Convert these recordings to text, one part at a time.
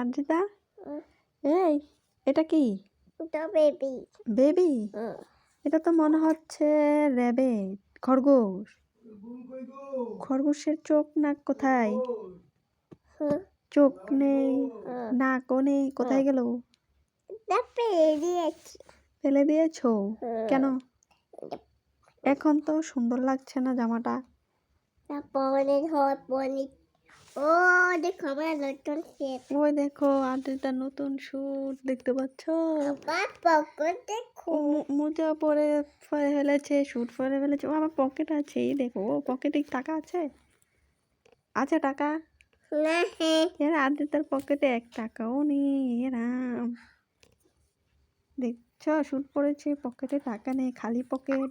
আদ্রিতা, এই এটা কি? বেবি। বেবি? এটা তো মনে হচ্ছে র্যাবিট, খরগোশ। খরগোশের চোখ নাক কোথায়? চোখ নেই, নাকও নেই, কোথায় গেল? ফেলে দিয়েছো কেন? এখন তো সুন্দর লাগছে না জামাটা। ওই দেখো আদ্রিতার নতুন স্যুট দেখতে পাচ্ছ? মোজা পরে ফেলেছে, স্যুট পরে ফেলেছে। ও আমার পকেট আছে, এই দেখো পকেটে টাকা আছে। আছে টাকা? এর আদ্রিতার পকেটে 1 টাকাও নেই। এরাম দেখছো, স্যুট পরেছে, পকেটে টাকা নেই, খালি পকেট।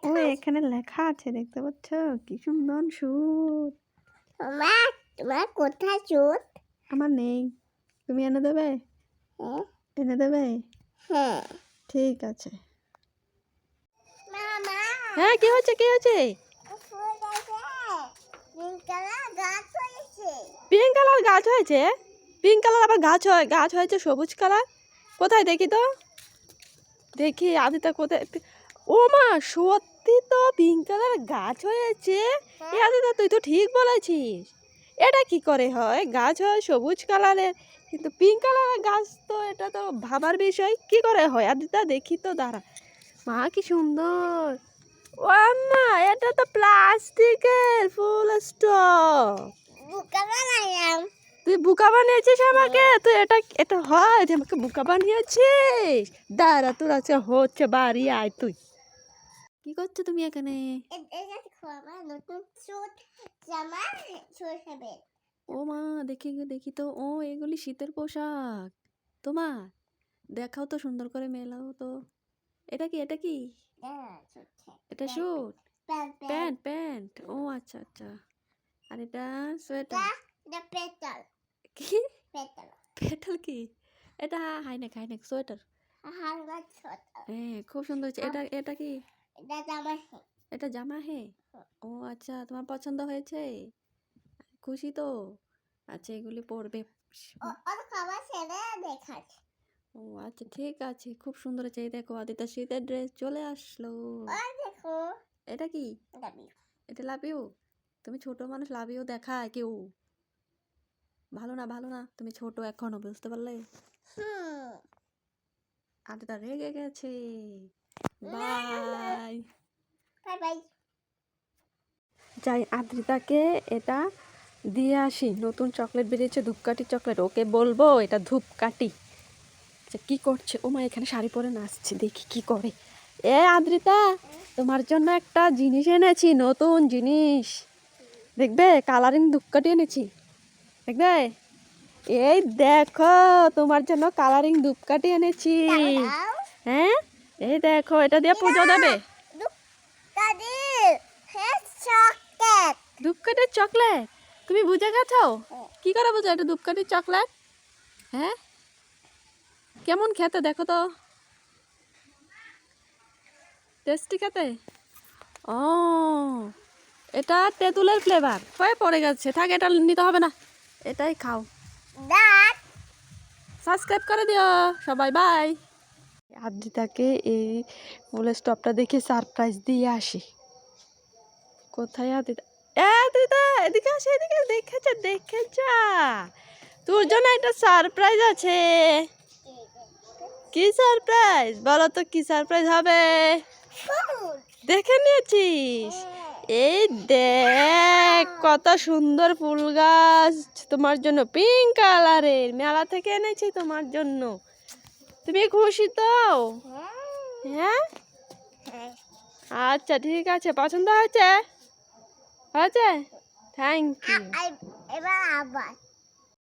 ও এখানে লেখা আছে দেখতে পাচ্ছ? কি সুন্দর স্যুট। তোমার কোথায় চুট? আমার নেই, তুমি এনে দেবে? এনে দেবে? হ্যাঁ। ঠিক আছে। হ্যাঁ, কি হয়েছে? কি হয়েছে? পিঙ্ক কালার গাছ হয়েছে? পিঙ্ক কালার আবার গাছ হয়েছে সবুজ কালার? কোথায় দেখি তো, দেখি আদিতা কোথায়? ও মা, সত্যি তো পিঙ্ক কালার গাছ হয়েছে। এ আদিতা, তুই তো ঠিক বলেছিস। এটা কি করে হয়? গাছ হয় সবুজ কালারের, কিন্তু পিঙ্ক কালারের গাছ তো, এটা তো ভাবার বিষয়। কি করে হয় আদিতা? দেখি তো, দাঁড়া। মা কি সুন্দর! ও আম্মা, এটা তো প্লাস্টিকের ফুল স্টপ। তুই বোকা বানিয়েছিস আমাকে। তুই এটা হয় যে আমাকে বোকা বানিয়েছিস? দাঁড়া, তোর আছে হচ্ছে, বাড়ি আয়। তুই কি করছো তুমি এখানে? ও মা, দেখি দেখি তো। ও, এগুলি শীতের পোশাক তোমার। দেখাও তো, সুন্দর করে মেলাও তো। এটা কি? এটা কি? এটা স্যুট? প্যান্ট? ও আচ্ছা আচ্ছা। আর এটা সোয়েটার? কি? পেটাল কি? এটা হাইনেক সোয়েটার। হ্যাঁ, খুব সুন্দর হয়েছে। এটা কি? এটা জামা হে? ও আচ্ছা, তোমার পছন্দ হয়েছে? খুশি তো? আচ্ছা, এগুলি পরবে। ও আচ্ছা, ঠিক আছে, খুব সুন্দর হয়েছে। এই দেখো আদিতা শীতের ড্রেস চলে আসলো। এটা কি? এটা লাভ ইউ? তুমি ছোট মানুষ, লাভ ইউ দেখায় কেউ? ভালো না, তুমি ছোট এখনো, বুঝতে পারলে? আদিতা রেগে গেছে। বাই। যাই, আদ্রিতাকে এটা দিয়ে আসি। নতুন চকলেট বেরিয়েছে, ধূপকাঠি চকলেট। ওকে বলবো এটা ধূপকাঠি। আচ্ছা, কি করছে? ও মা, এখানে শাড়ি পরে নাচছে, দেখি কি করে। আদ্রিতা, তোমার জন্য একটা জিনিস এনেছি, নতুন জিনিস। দেখবে, কালারিং ধূপকাঠি এনেছি, দেখবে? এই দেখো, তোমার জন্য কালারিং ধূপকাঠি এনেছি। হ্যাঁ, এই দেখো, এটা দিয়ে পুজো দেবে। ধূপকাঠির চকলেট? তুমি বুঝে গেছো? কি করে বুঝো এটা ধূপকাঠির চকলেট? হ্যাঁ, কেমন খেতে দেখো তো, টেস্টি খেতে। ও, এটা তেঁতুলের ফ্লেভার হয়ে পড়ে গেছে। থাক, এটা নিতে হবে না, এটাই খাও। সাবস্ক্রাইব করে দিও সবাই, বাই। আদ্রিতাকে এই ফুল স্টপটা দেখে সারপ্রাইজ দিয়ে আসি। কোথায় আদ্রিতা? আদ্রিতা, এদিকে আসে, এদিকে। দেখেছ, তোর জন্য একটা সারপ্রাইজ আছে। কি সারপ্রাইজ বলো তো? কি সারপ্রাইজ হবে? দেখে নিয়েছিস? এই দেখ, কত সুন্দর ফুল গাছ তোমার জন্য, পিঙ্ক কালারের, মেলা থেকে এনেছি তোমার জন্য। তুমি খুশি তো? হ্যাঁ, আচ্ছা, ঠিক আছে। পছন্দ হয়েছে? Thank you.